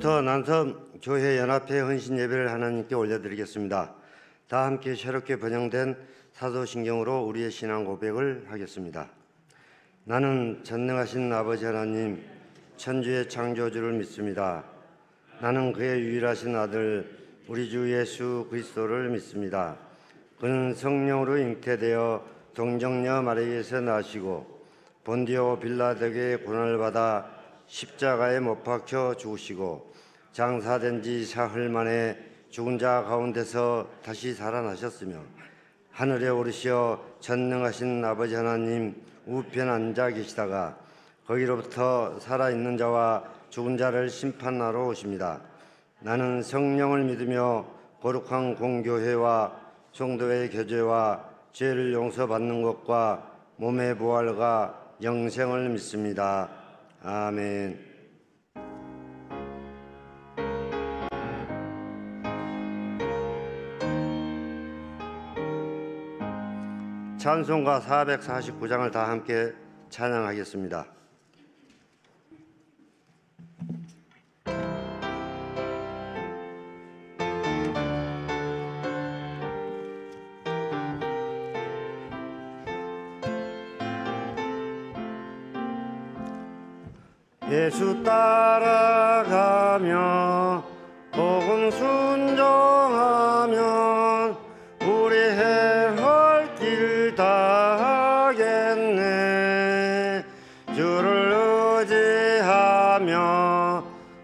먼저 난섬교회연합회 헌신 예배를 하나님께 올려드리겠습니다. 다 함께 새롭게 번영된 사도신경으로 우리의 신앙 고백을 하겠습니다. 나는 전능하신 아버지 하나님, 천주의 창조주를 믿습니다. 나는 그의 유일하신 아들 우리 주 예수 그리스도를 믿습니다. 그는 성령으로 잉태되어 동정녀 마리아에서 나시고 본디오 빌라도에게 고난을 받아 십자가에 못 박혀 죽으시고 장사된 지 사흘 만에 죽은 자 가운데서 다시 살아나셨으며 하늘에 오르시어 전능하신 아버지 하나님 우편 앉아 계시다가 거기로부터 살아있는 자와 죽은 자를 심판하러 오십니다. 나는 성령을 믿으며 거룩한 공교회와 성도의 교제와 죄를 용서받는 것과 몸의 부활과 영생을 믿습니다. 아멘. 찬송가 449장을 다 함께 찬양하겠습니다. 예수 따라가며 복음 순종하면 우리 행할 길 다 하겠네. 주를 의지하며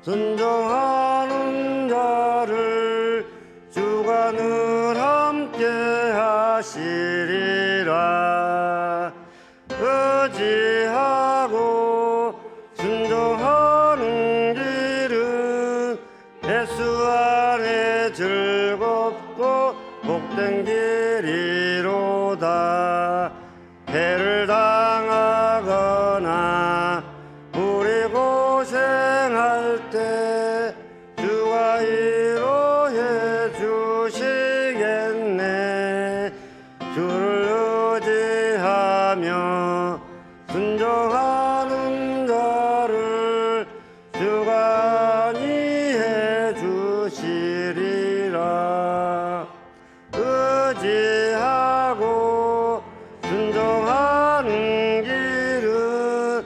순종하는 자를 주가 늘 함께 하시리라. 의지하고 순종하는 길은 예수 안에 즐겁고 복된 길이로다. 해를 당하거나 우리 고생할 때 주가 위로해 주시겠네. 주를 의지하며 순종하는 자를 주가 안위해 주시리라. 의지하고 순종하는 길은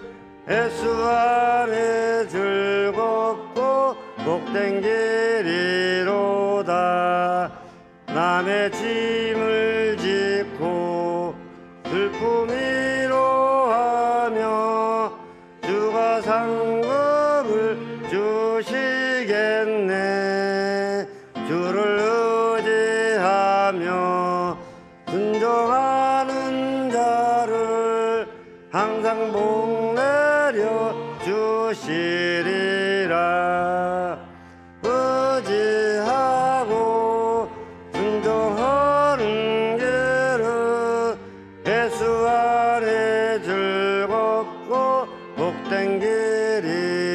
예수 안에 즐겁고 복된 길이로다. 남의 짐을 짓고 슬픔 위로하며 주가 상급을 주시겠네. 주를 의지하며 순종하는 자를 항상 복내려 주시리라. 의지하고 순종하는 길은 예수 안에 즐겁고 복된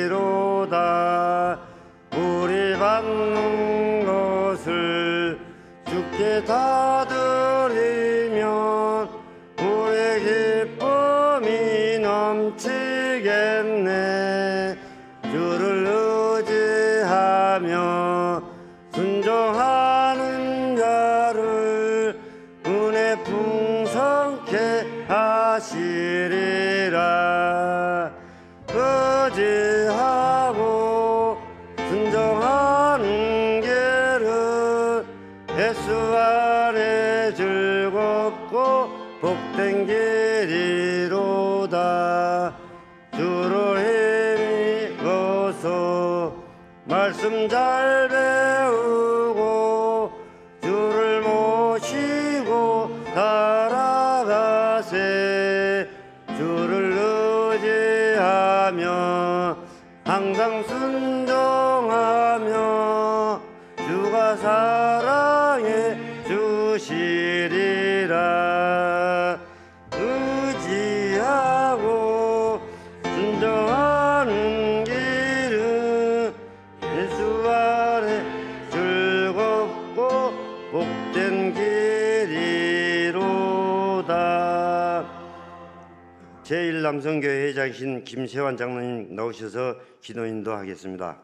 길이로다. 우리 받는 것을 주께 다 드리면 우리 기쁨이 넘치겠네. 주를 의지하며 순종하는 자를 은혜 풍성케 하시리라. 의지하고 순종하는 길은 예수 안에 즐겁고 복된 길이로다. 주를 힘입어서 말씀 잘 배우고 주를 모시고 살아가세. 주를 의지하며 항상 순종하며 주가 사랑해 주시리라. 의지하고 순종하는 길은 예수 안에 즐겁고 복된 길이로다. 제1남성교회 회장이신 김세환 장로님 나오셔서 기도 인도하겠습니다.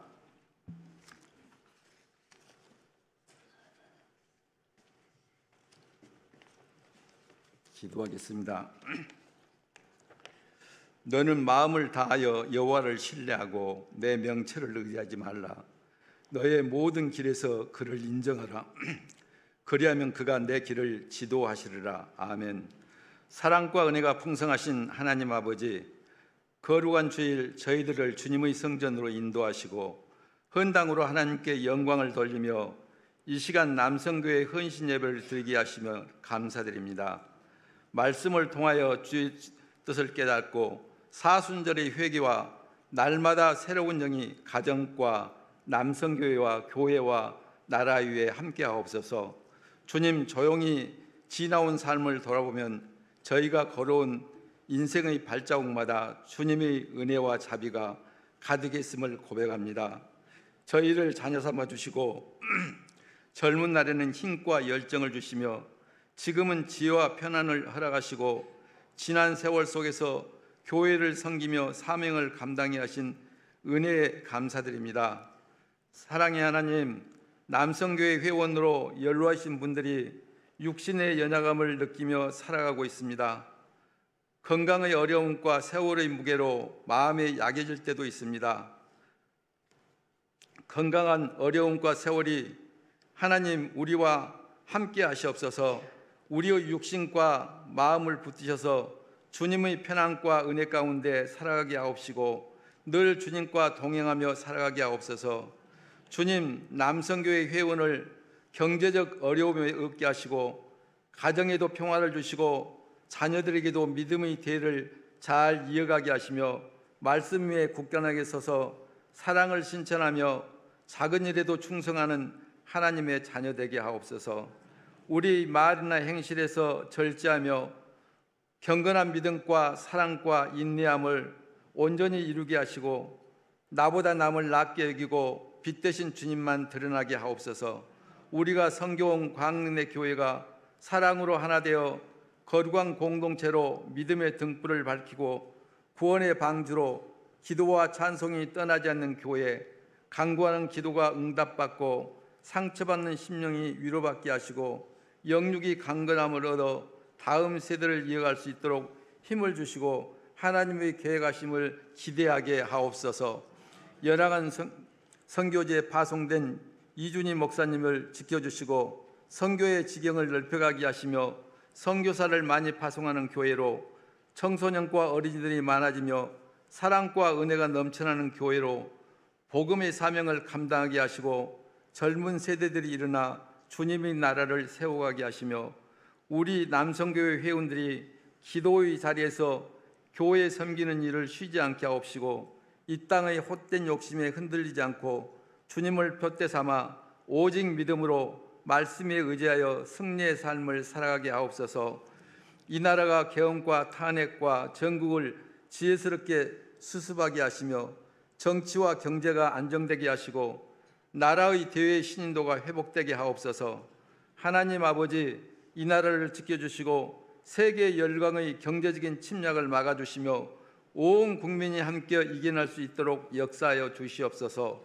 기도하겠습니다. 너는 마음을 다하여 여호와를 신뢰하고 내 명철을 의지하지 말라. 너의 모든 길에서 그를 인정하라. 그리하면 그가 내 길을 지도하시리라. 아멘. 사랑과 은혜가 풍성하신 하나님 아버지, 거룩한 주일 저희들을 주님의 성전으로 인도하시고 헌당으로 하나님께 영광을 돌리며 이 시간 남성교회 헌신 예배를 드리게 하시며 감사드립니다. 말씀을 통하여 주의 뜻을 깨닫고 사순절의 회개와 날마다 새로운 영이 가정과 남성교회와 교회와 나라 위에 함께하옵소서. 주님, 조용히 지나온 삶을 돌아보면 저희가 걸어온 인생의 발자국마다 주님의 은혜와 자비가 가득했음을 고백합니다. 저희를 자녀 삼아 주시고 젊은 날에는 힘과 열정을 주시며 지금은 지혜와 편안을 허락하시고 지난 세월 속에서 교회를 섬기며 사명을 감당해 하신 은혜에 감사드립니다. 사랑의 하나님, 남성교회 회원으로 연로하신 분들이 육신의 연약함을 느끼며 살아가고 있습니다. 건강의 어려움과 세월의 무게로 마음이 약해질 때도 있습니다. 건강한 어려움과 세월이 하나님 우리와 함께 하시옵소서. 우리의 육신과 마음을 붙드셔서 주님의 편안과 은혜 가운데 살아가게 하옵시고 늘 주님과 동행하며 살아가게 하옵소서. 주님, 남성교회 회원을 경제적 어려움에 없게 하시고 가정에도 평화를 주시고 자녀들에게도 믿음의 대를 잘 이어가게 하시며 말씀 위에 굳건하게 서서 사랑을 실천하며 작은 일에도 충성하는 하나님의 자녀 되게 하옵소서. 우리 말이나 행실에서 절제하며 경건한 믿음과 사랑과 인내함을 온전히 이루게 하시고 나보다 남을 낮게 여기고 빛 대신 주님만 드러나게 하옵소서. 우리가 섬겨온 광릉의 교회가 사랑으로 하나 되어 거룩한 공동체로 믿음의 등불을 밝히고 구원의 방주로 기도와 찬송이 떠나지 않는 교회, 간구하는 기도가 응답받고 상처받는 심령이 위로받게 하시고 영육이 강건함을 얻어 다음 세대를 이어갈 수 있도록 힘을 주시고 하나님의 계획하심을 기대하게 하옵소서. 연약한 선교지에 파송된 이준희 목사님을 지켜주시고 선교의 지경을 넓혀가게 하시며 선교사를 많이 파송하는 교회로 청소년과 어린이들이 많아지며 사랑과 은혜가 넘쳐나는 교회로 복음의 사명을 감당하게 하시고 젊은 세대들이 일어나 주님의 나라를 세워가게 하시며 우리 남성교회 회원들이 기도의 자리에서 교회 섬기는 일을 쉬지 않게 하옵시고 이 땅의 헛된 욕심에 흔들리지 않고 주님을 푯대 삼아 오직 믿음으로 말씀에 의지하여 승리의 삶을 살아가게 하옵소서. 이 나라가 계엄과 탄핵과 전국을 지혜스럽게 수습하게 하시며 정치와 경제가 안정되게 하시고 나라의 대외 신인도가 회복되게 하옵소서. 하나님 아버지, 이 나라를 지켜주시고 세계 열강의 경제적인 침략을 막아주시며 온 국민이 함께 이겨낼 수 있도록 역사하여 주시옵소서.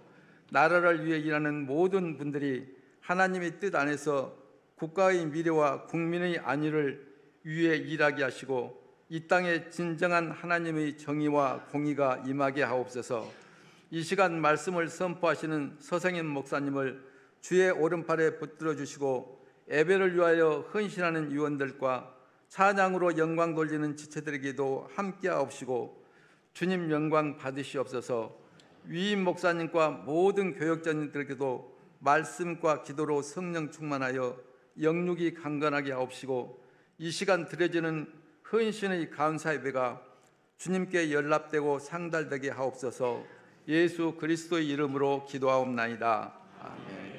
나라를 위해 일하는 모든 분들이 하나님의 뜻 안에서 국가의 미래와 국민의 안위를 위해 일하게 하시고 이 땅에 진정한 하나님의 정의와 공의가 임하게 하옵소서. 이 시간 말씀을 선포하시는 서성인 목사님을 주의 오른팔에 붙들어 주시고 예배를 위하여 헌신하는 위원들과 찬양으로 영광 돌리는 지체들에게도 함께 하옵시고 주님 영광 받으시옵소서. 위임 목사님과 모든 교역자님들에게도 말씀과 기도로 성령 충만하여 영육이 강건하게 하옵시고 이 시간 드려지는 헌신의 감사 예배가 주님께 연락되고 상달되게 하옵소서. 예수 그리스도의 이름으로 기도하옵나이다. 아멘.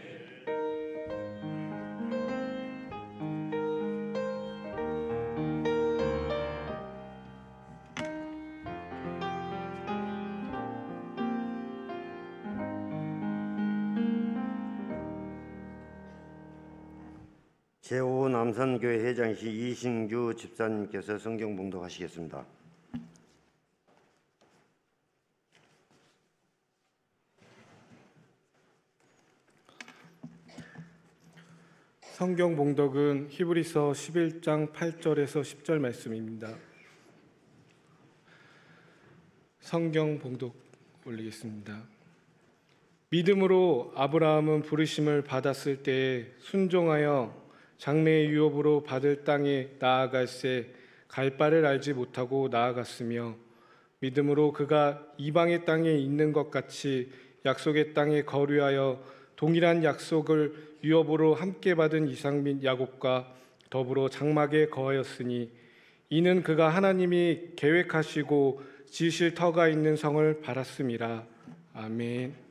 제5 남산교회 회장이신 이신규 집사님께서 성경 봉독하시겠습니다. 성경 봉독은 히브리서 11장 8절에서 10절 말씀입니다. 성경 봉독 올리겠습니다. 믿음으로 아브라함은 부르심을 받았을 때에 순종하여 장래의 유업으로 받을 땅에 나아갈새 갈 바를 알지 못하고 나아갔으며, 믿음으로 그가 이방의 땅에 있는 것 같이 약속의 땅에 거류하여 동일한 약속을 유업으로 함께 받은 이삭 및 야곱과 더불어 장막에 거하였으니, 이는 그가 하나님이 계획하시고 지으실 터가 있는 성을 바랐음이라. 아멘.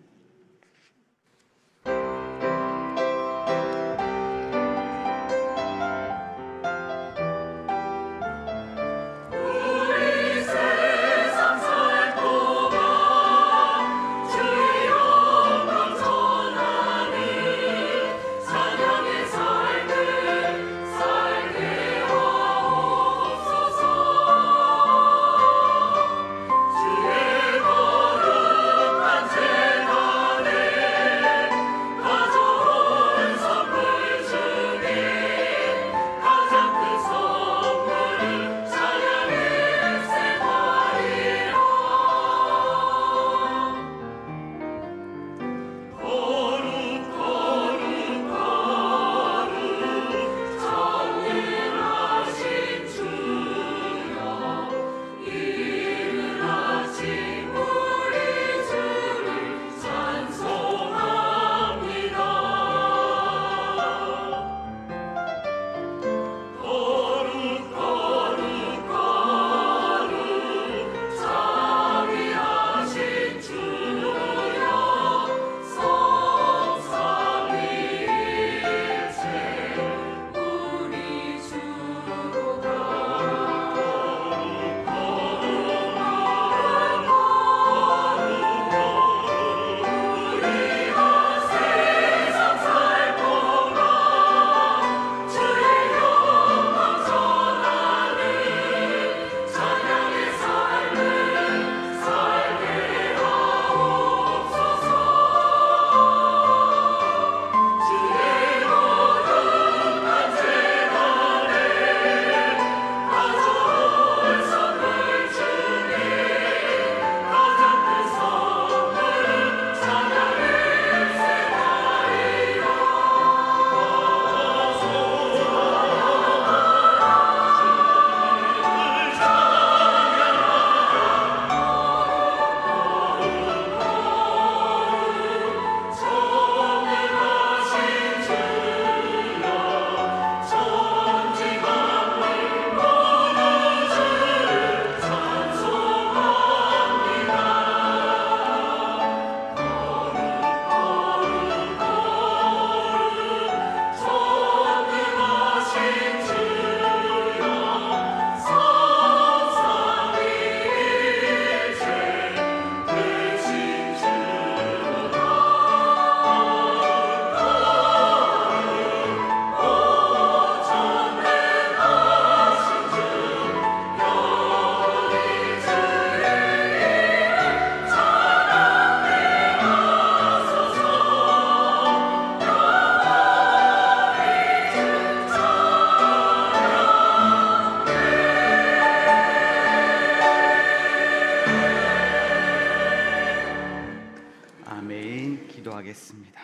기도하겠습니다.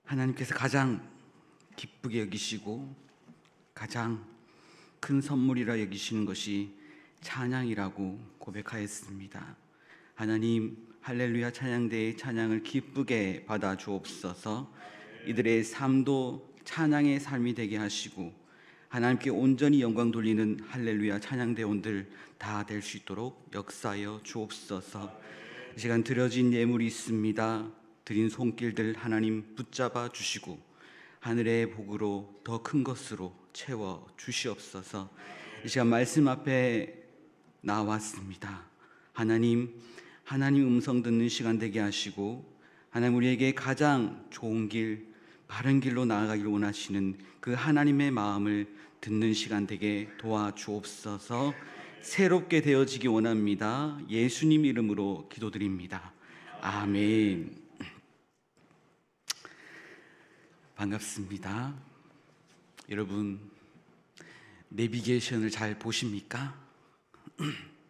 하나님께서 가장 기쁘게 여기시고 가장 큰 선물이라 여기시는 것이 찬양이라고 고백하였습니다. 하나님, 할렐루야 찬양대의 찬양을 기쁘게 받아 주옵소서. 이들의 삶도 찬양의 삶이 되게 하시고 하나님께 온전히 영광 돌리는 할렐루야 찬양대원들 다 될 수 있도록 역사하여 주옵소서. 이 시간 드려진 예물이 있습니다. 드린 손길들 하나님 붙잡아 주시고 하늘의 복으로 더 큰 것으로 채워 주시옵소서. 이 시간 말씀 앞에 나왔습니다. 하나님 음성 듣는 시간 되게 하시고 하나님 우리에게 가장 좋은 길, 바른 길로 나아가기를 원하시는 그 하나님의 마음을 듣는 시간 되게 도와주옵소서. 새롭게 되어지기 원합니다. 예수님 이름으로 기도드립니다. 아멘. 반갑습니다. 여러분, 내비게이션을 잘 보십니까?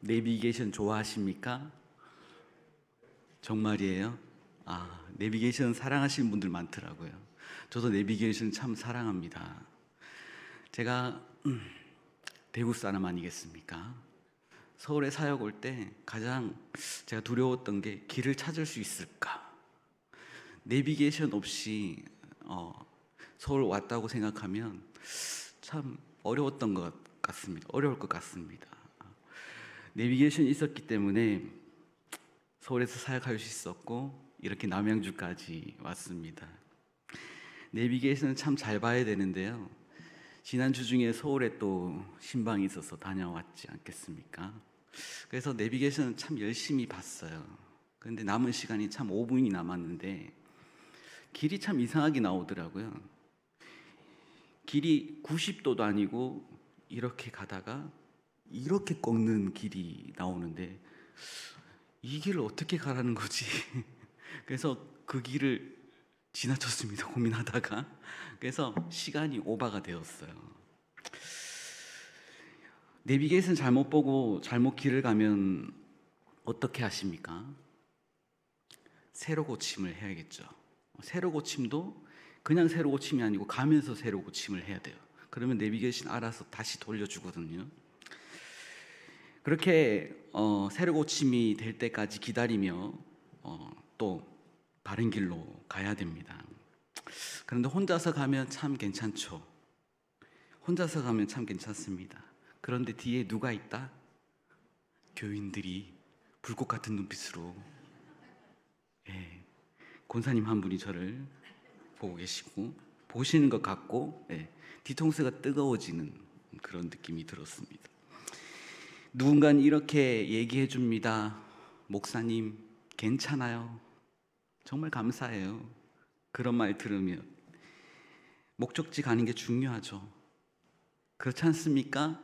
내비게이션 좋아하십니까? 정말이에요? 내비게이션 사랑하시는 분들 많더라고요. 저도 내비게이션 참 사랑합니다. 제가 대구 사람 아니겠습니까? 서울에 사역 올 때 가장 제가 두려웠던 게 길을 찾을 수 있을까? 내비게이션 없이 서울 왔다고 생각하면 참 어려웠던 것 같습니다. 어려울 것 같습니다. 내비게이션이 있었기 때문에 서울에서 사역할 수 있었고 이렇게 남양주까지 왔습니다. 내비게이션은 참 잘 봐야 되는데요. 지난주 중에 서울에 또 신방이 있어서 다녀왔지 않겠습니까? 그래서 내비게이션은 참 열심히 봤어요. 그런데 남은 시간이 참 5분이 남았는데 길이 참 이상하게 나오더라고요. 길이 90도도 아니고 이렇게 가다가 이렇게 꺾는 길이 나오는데 이 길을 어떻게 가라는 거지? 그래서 그 길을 지나쳤습니다. 고민하다가. 그래서 시간이 오바가 되었어요. 내비게이션 잘못 보고 잘못 길을 가면 어떻게 하십니까? 세로 고침을 해야겠죠. 세로 고침도 그냥 세로 고침이 아니고 가면서 세로 고침을 해야 돼요. 그러면 내비게이션 알아서 다시 돌려주거든요. 그렇게 세로 고침이 될 때까지 기다리며 또 다른 길로 가야 됩니다. 그런데 혼자서 가면 참 괜찮죠. 혼자서 가면 참 괜찮습니다. 그런데 뒤에 누가 있다? 교인들이 불꽃 같은 눈빛으로 권사님 한 분이 저를 보고 계시고 보시는 것 같고 뒤통수가 뜨거워지는 그런 느낌이 들었습니다. 누군가는 이렇게 얘기해 줍니다. 목사님 괜찮아요. 정말 감사해요. 그런 말 들으면 목적지 가는 게 중요하죠. 그렇지 않습니까?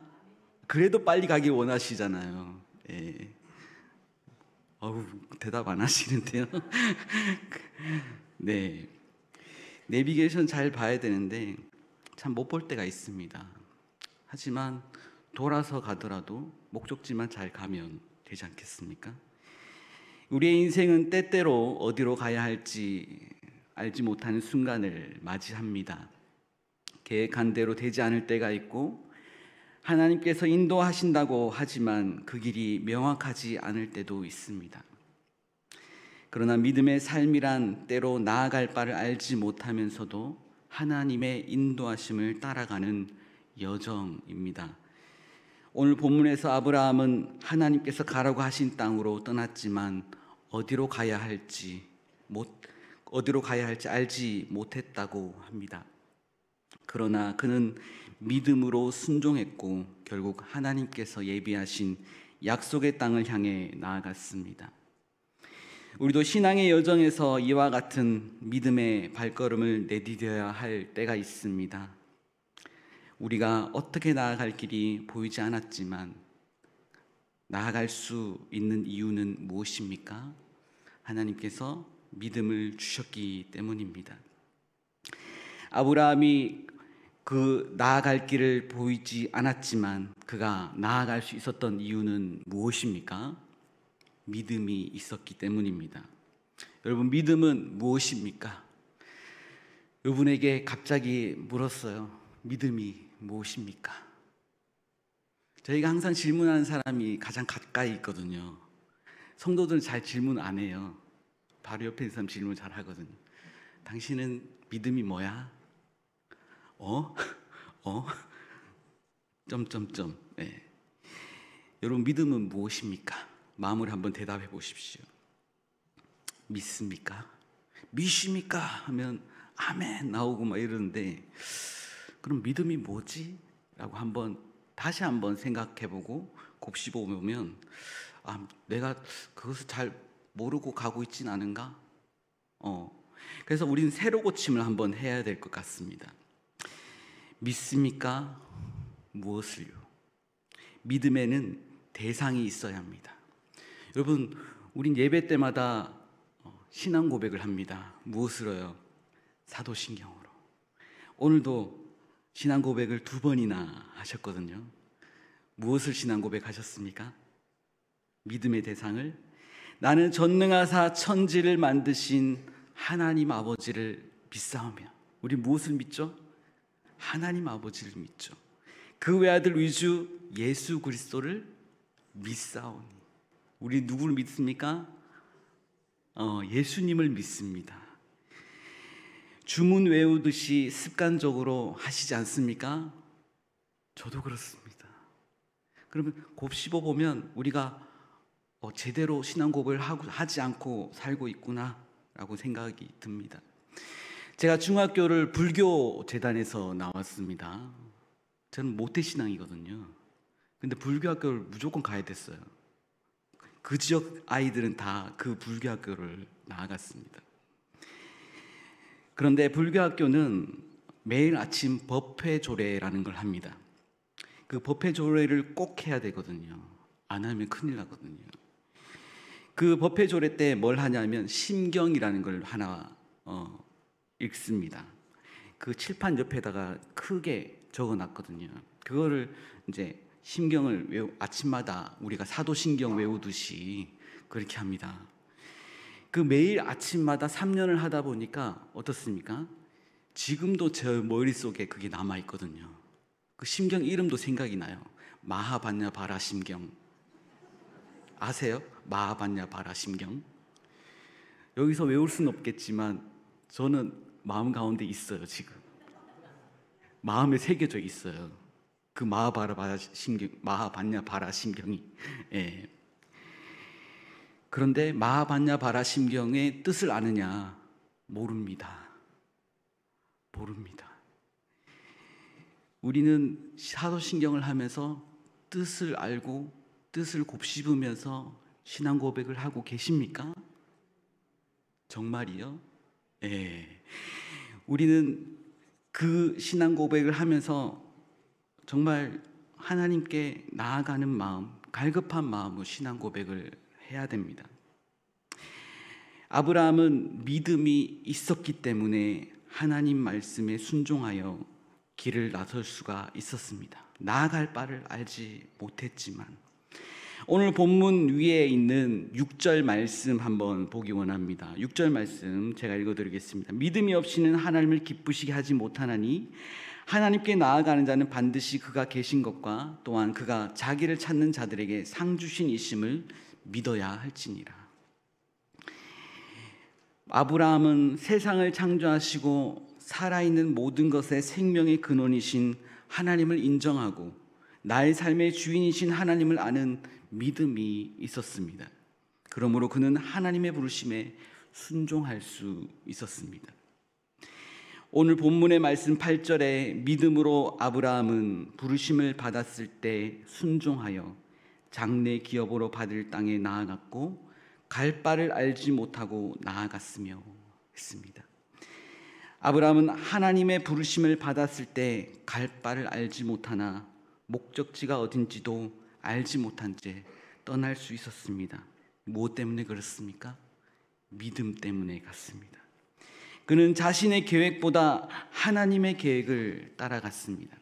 그래도 빨리 가기 원하시잖아요. 대답 안 하시는데요. 네, 내비게이션 잘 봐야 되는데 참 못 볼 때가 있습니다. 하지만 돌아서 가더라도 목적지만 잘 가면 되지 않겠습니까? 우리의 인생은 때때로 어디로 가야 할지 알지 못하는 순간을 맞이합니다. 계획한 대로 되지 않을 때가 있고 하나님께서 인도하신다고 하지만 그 길이 명확하지 않을 때도 있습니다. 그러나 믿음의 삶이란 때로 나아갈 바를 알지 못하면서도 하나님의 인도하심을 따라가는 여정입니다. 오늘 본문에서 아브라함은 하나님께서 가라고 하신 땅으로 떠났지만 어디로 가야 할지 알지 못했다고 합니다. 그러나 그는 믿음으로 순종했고 결국 하나님께서 예비하신 약속의 땅을 향해 나아갔습니다. 우리도 신앙의 여정에서 이와 같은 믿음의 발걸음을 내디뎌야 할 때가 있습니다. 우리가 어떻게 나아갈 길이 보이지 않았지만 나아갈 수 있는 이유는 무엇입니까? 하나님께서 믿음을 주셨기 때문입니다. 아브라함이 그 나아갈 길을 보이지 않았지만 그가 나아갈 수 있었던 이유는 무엇입니까? 믿음이 있었기 때문입니다. 여러분, 믿음은 무엇입니까? 여러분에게 갑자기 물었어요. 믿음이 무엇입니까? 저희가 항상 질문하는 사람이 가장 가까이 있거든요. 성도들은 잘 질문 안 해요. 바로 옆에 있는 사람 질문 잘 하거든요. 당신은 믿음이 뭐야? 점점점. 여러분, 믿음은 무엇입니까? 마음으로 한번 대답해 보십시오. 믿습니까? 믿습니까? 하면 아멘 나오고 막 이러는데 그럼 믿음이 뭐지? 라고 다시 한번 생각해보고 곱씹어보면 내가 그것을 잘 모르고 가고 있진 않은가? 그래서 우리는 새로 고침을 한번 해야 될 것 같습니다. 믿습니까? 무엇을요? 믿음에는 대상이 있어야 합니다. 여러분, 우린 예배 때마다 신앙 고백을 합니다. 무엇으로요? 사도신경으로. 오늘도 신앙 고백을 2번이나 하셨거든요. 무엇을 신앙 고백하셨습니까? 믿음의 대상을 나는 전능하사 천지를 만드신 하나님 아버지를 믿사오며. 우리 무엇을 믿죠? 하나님 아버지를 믿죠. 그 외아들 위주 예수 그리스도를 믿사오니. 우리 누구를 믿습니까? 예수님을 믿습니다. 주문 외우듯이 습관적으로 하시지 않습니까? 저도 그렇습니다. 그러면 곱씹어 보면 우리가 제대로 신앙 고백을 하지 않고 살고 있구나라고 생각이 듭니다. 제가 중학교를 불교 재단에서 나왔습니다. 저는 모태신앙이거든요. 근데 불교 학교를 무조건 가야 됐어요. 그 지역 아이들은 다 그 불교 학교를 나아갔습니다. 그런데 불교 학교는 매일 아침 법회조례라는 걸 합니다. 그 법회조례를 꼭 해야 되거든요. 안 하면 큰일 나거든요. 그 법회조례 때 뭘 하냐면 심경이라는 걸 하나 읽습니다. 그 칠판 옆에다가 크게 적어놨거든요. 그거를 이제 심경을 아침마다 우리가 사도신경 외우듯이 그렇게 합니다. 그 매일 아침마다 3년을 하다 보니까 어떻습니까? 지금도 제 머릿속에 그게 남아있거든요. 그 심경 이름도 생각이 나요. 마하반야 바라심경. 아세요? 마하반야 바라심경. 여기서 외울 수는 없겠지만 저는 마음 가운데 있어요. 지금 마음에 새겨져 있어요. 그 마하반야 바라심경이. 예. 그런데 마하반야 바라심경의 뜻을 아느냐? 모릅니다. 우리는 사도신경을 하면서 뜻을 알고 뜻을 곱씹으면서 신앙 고백을 하고 계십니까? 정말이요? 예. 우리는 그 신앙 고백을 하면서 정말 하나님께 나아가는 마음, 갈급한 마음으로 신앙 고백을 해야 됩니다. 아브라함은 믿음이 있었기 때문에 하나님 말씀에 순종하여 길을 나설 수가 있었습니다. 나아갈 바를 알지 못했지만. 오늘 본문 위에 있는 6절 말씀 한번 보기 원합니다. 6절 말씀 제가 읽어드리겠습니다. 믿음이 없이는 하나님을 기쁘시게 하지 못하나니 하나님께 나아가는 자는 반드시 그가 계신 것과 또한 그가 자기를 찾는 자들에게 상 주신 이심을 믿어야 할지니라. 아브라함은 세상을 창조하시고 살아있는 모든 것의 생명의 근원이신 하나님을 인정하고 나의 삶의 주인이신 하나님을 아는 믿음이 있었습니다. 그러므로 그는 하나님의 부르심에 순종할 수 있었습니다. 오늘 본문의 말씀 8절에 믿음으로 아브라함은 부르심을 받았을 때 순종하여 장래 기업으로 받을 땅에 나아갔고 갈 바를 알지 못하고 나아갔으며 했습니다. 아브라함은 하나님의 부르심을 받았을 때 갈 바를 알지 못하나 목적지가 어딘지도 알지 못한 채 떠날 수 있었습니다. 무엇 때문에 그렇습니까? 믿음 때문에 갔습니다. 그는 자신의 계획보다 하나님의 계획을 따라갔습니다.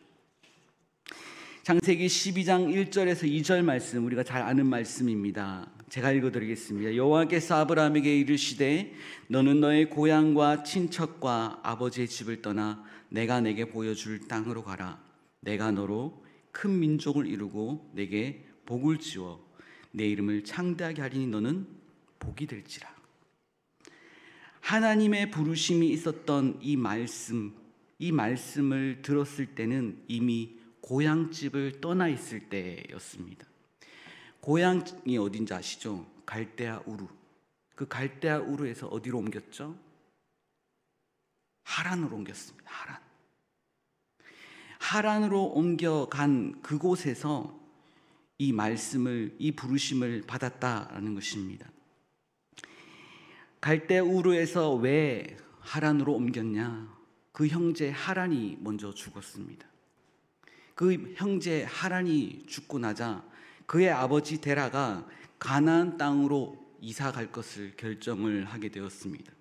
창세기 12장 1절에서 2절 말씀, 우리가 잘 아는 말씀입니다. 제가 읽어드리겠습니다. 여호와께서 아브라함에게 이르시되 너는 너의 고향과 친척과 아버지의 집을 떠나 내가 내게 보여줄 땅으로 가라. 내가 너로 큰 민족을 이루고 내게 복을 지어 내 이름을 창대하게 하리니 너는 복이 될지라. 하나님의 부르심이 있었던 이 말씀을 들었을 때는 이미 고향집을 떠나 있을 때였습니다. 고향이 어딘지 아시죠? 갈대아 우르. 그 갈대아 우르에서 어디로 옮겼죠? 하란으로 옮겼습니다. 하란으로 옮겨간 그곳에서 이 말씀을, 이 부르심을 받았다라는 것입니다. 갈대아 우르에서 왜 하란으로 옮겼냐? 그 형제 하란이 먼저 죽었습니다. 그 형제 하란이 죽고 나자 그의 아버지 데라가 가나안 땅으로 이사 갈 것을 결정을 하게 되었습니다.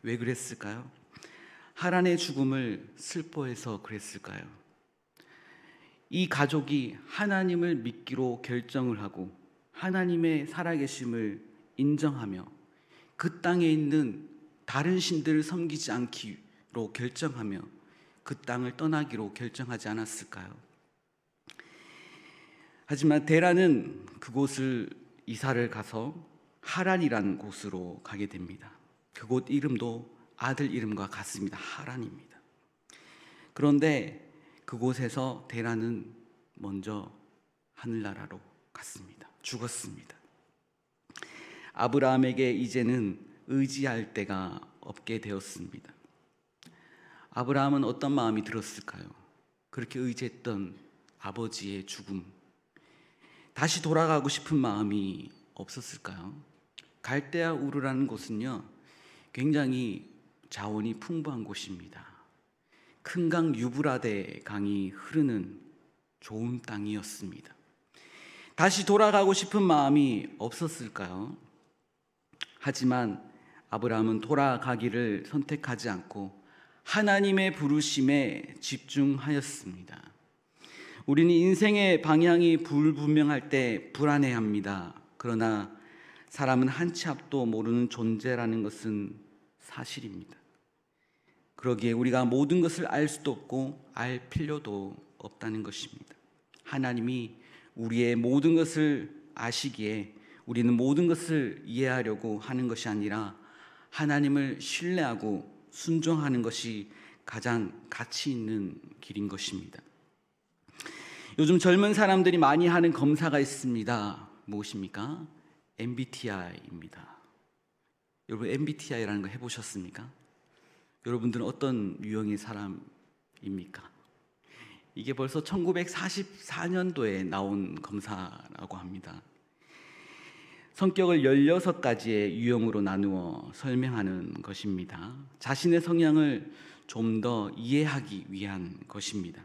왜 그랬을까요? 하란의 죽음을 슬퍼해서 그랬을까요? 이 가족이 하나님을 믿기로 결정을 하고 하나님의 살아계심을 인정하며 그 땅에 있는 다른 신들을 섬기지 않기로 결정하며 그 땅을 떠나기로 결정하지 않았을까요? 하지만 데라는 그곳을 이사를 가서 하란이라는 곳으로 가게 됩니다. 그곳 이름도 아들 이름과 같습니다. 하란입니다. 그런데 그곳에서 데라는 먼저 하늘나라로 갔습니다. 죽었습니다. 아브라함에게 이제는 의지할 데가 없게 되었습니다. 아브라함은 어떤 마음이 들었을까요? 그렇게 의지했던 아버지의 죽음, 다시 돌아가고 싶은 마음이 없었을까요? 갈대아 우르라는 곳은요, 굉장히 자원이 풍부한 곳입니다. 큰 강 유브라데 강이 흐르는 좋은 땅이었습니다. 다시 돌아가고 싶은 마음이 없었을까요? 하지만 아브라함은 돌아가기를 선택하지 않고 하나님의 부르심에 집중하였습니다. 우리는 인생의 방향이 불분명할 때 불안해합니다. 그러나 사람은 한 치 앞도 모르는 존재라는 것은 사실입니다. 그러기에 우리가 모든 것을 알 수도 없고 알 필요도 없다는 것입니다. 하나님이 우리의 모든 것을 아시기에 우리는 모든 것을 이해하려고 하는 것이 아니라 하나님을 신뢰하고 순종하는 것이 가장 가치 있는 길인 것입니다. 요즘 젊은 사람들이 많이 하는 검사가 있습니다. 무엇입니까? MBTI입니다. 여러분 MBTI라는 거 해보셨습니까? 여러분들은 어떤 유형의 사람입니까? 이게 벌써 1944년도에 나온 검사라고 합니다. 성격을 16가지의 유형으로 나누어 설명하는 것입니다. 자신의 성향을 좀 더 이해하기 위한 것입니다.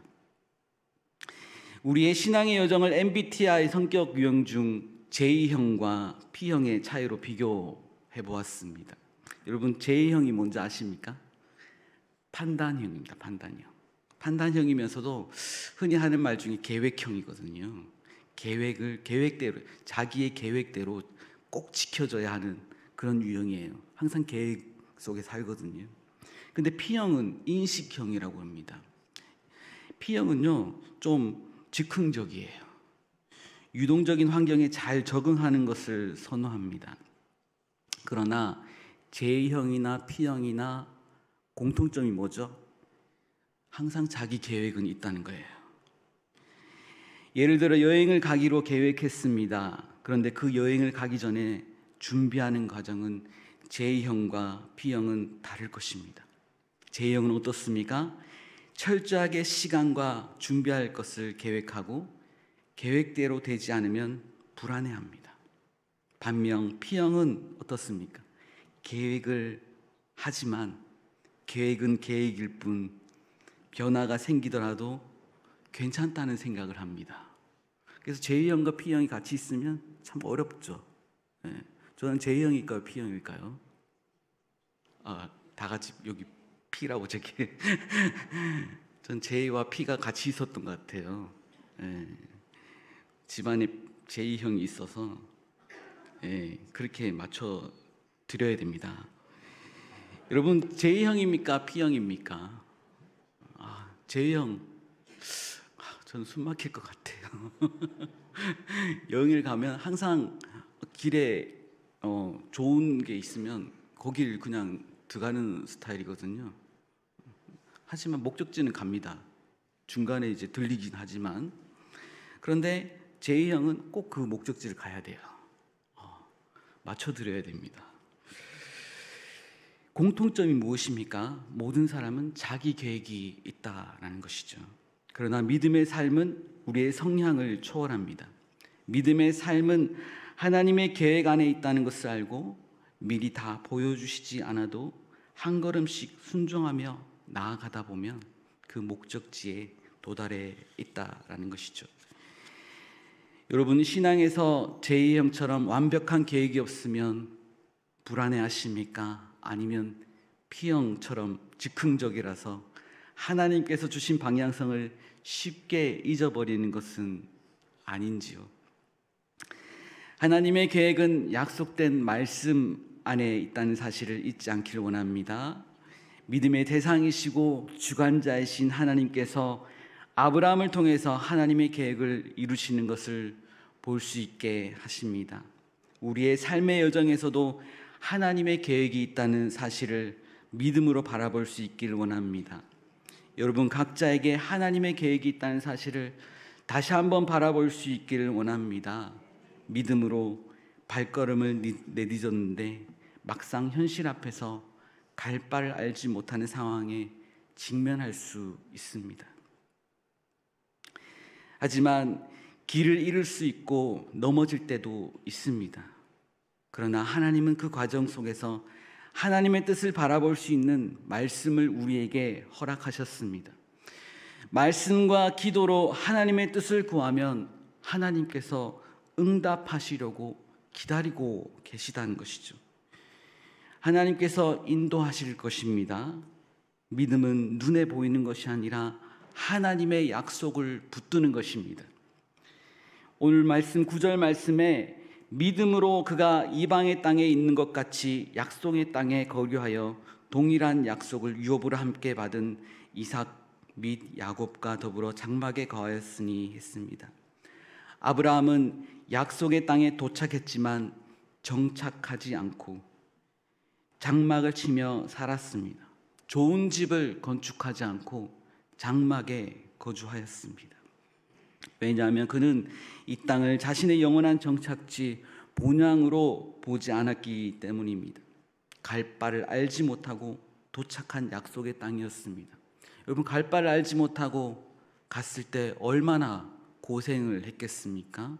우리의 신앙의 여정을 MBTI 성격 유형 중 J형과 P형의 차이로 비교해 보았습니다. 여러분 J형이 뭔지 아십니까? 판단형입니다. 판단형이면서도 흔히 하는 말 중에 계획형이거든요. 계획대로, 자기의 계획대로 꼭 지켜져야 하는 그런 유형이에요. 항상 계획 속에 살거든요. 근데 P형은 인식형이라고 합니다. P형은요, 좀 즉흥적이에요. 유동적인 환경에 잘 적응하는 것을 선호합니다. 그러나 J형이나 P형이나 공통점이 뭐죠? 항상 자기 계획은 있다는 거예요. 예를 들어 여행을 가기로 계획했습니다. 그런데 그 여행을 가기 전에 준비하는 과정은 J형과 P형은 다를 것입니다. J형은 어떻습니까? 철저하게 시간과 준비할 것을 계획하고 계획대로 되지 않으면 불안해합니다. 반면 P형은 어떻습니까? 계획을 하지만 계획은 계획일 뿐 변화가 생기더라도 괜찮다는 생각을 합니다. 그래서 J형과 P형이 같이 있으면 참 어렵죠. 네. 저는 J형일까요? P형일까요? 다 같이 여기 P라고 저기 전 J와 P가 같이 있었던 것 같아요. 네. 집안에 J형이 있어서 그렇게 맞춰 드려야 됩니다. 여러분 J형입니까? P형입니까? J형, 저는 숨 막힐 것 같아요. 여행을 가면 항상 길에 좋은 게 있으면 거길 그냥 들어가는 스타일이거든요. 하지만 목적지는 갑니다. 중간에 이제 들리긴 하지만. 그런데 J형은 꼭 그 목적지를 가야 돼요. 맞춰드려야 됩니다. 공통점이 무엇입니까? 모든 사람은 자기 계획이 있다라는 것이죠. 그러나 믿음의 삶은 우리의 성향을 초월합니다. 믿음의 삶은 하나님의 계획 안에 있다는 것을 알고 미리 다 보여주시지 않아도 한 걸음씩 순종하며 나아가다 보면 그 목적지에 도달해 있다라는 것이죠. 여러분 신앙에서 J형처럼 완벽한 계획이 없으면 불안해 하십니까? 아니면 P형처럼 즉흥적이라서 하나님께서 주신 방향성을 쉽게 잊어버리는 것은 아닌지요? 하나님의 계획은 약속된 말씀 안에 있다는 사실을 잊지 않기를 원합니다. 믿음의 대상이시고 주관자이신 하나님께서 아브라함을 통해서 하나님의 계획을 이루시는 것을 볼 수 있게 하십니다. 우리의 삶의 여정에서도 하나님의 계획이 있다는 사실을 믿음으로 바라볼 수 있기를 원합니다. 여러분 각자에게 하나님의 계획이 있다는 사실을 다시 한번 바라볼 수 있기를 원합니다. 믿음으로 발걸음을 내딛었는데 막상 현실 앞에서 갈 바를 알지 못하는 상황에 직면할 수 있습니다. 하지만 길을 잃을 수 있고 넘어질 때도 있습니다. 그러나 하나님은 그 과정 속에서 하나님의 뜻을 바라볼 수 있는 말씀을 우리에게 허락하셨습니다. 말씀과 기도로 하나님의 뜻을 구하면 하나님께서 응답하시려고 기다리고 계시다는 것이죠. 하나님께서 인도하실 것입니다. 믿음은 눈에 보이는 것이 아니라 하나님의 약속을 붙드는 것입니다. 오늘 말씀 9절 말씀에 믿음으로 그가 이방의 땅에 있는 것 같이 약속의 땅에 거류하여 동일한 약속을 유업으로 함께 받은 이삭 및 야곱과 더불어 장막에 거하였으니 했습니다. 아브라함은 약속의 땅에 도착했지만 정착하지 않고 장막을 치며 살았습니다. 좋은 집을 건축하지 않고 장막에 거주하였습니다. 왜냐하면 그는 이 땅을 자신의 영원한 정착지 본향으로 보지 않았기 때문입니다. 갈 바를 알지 못하고 도착한 약속의 땅이었습니다. 여러분 갈 바를 알지 못하고 갔을 때 얼마나 고생을 했겠습니까?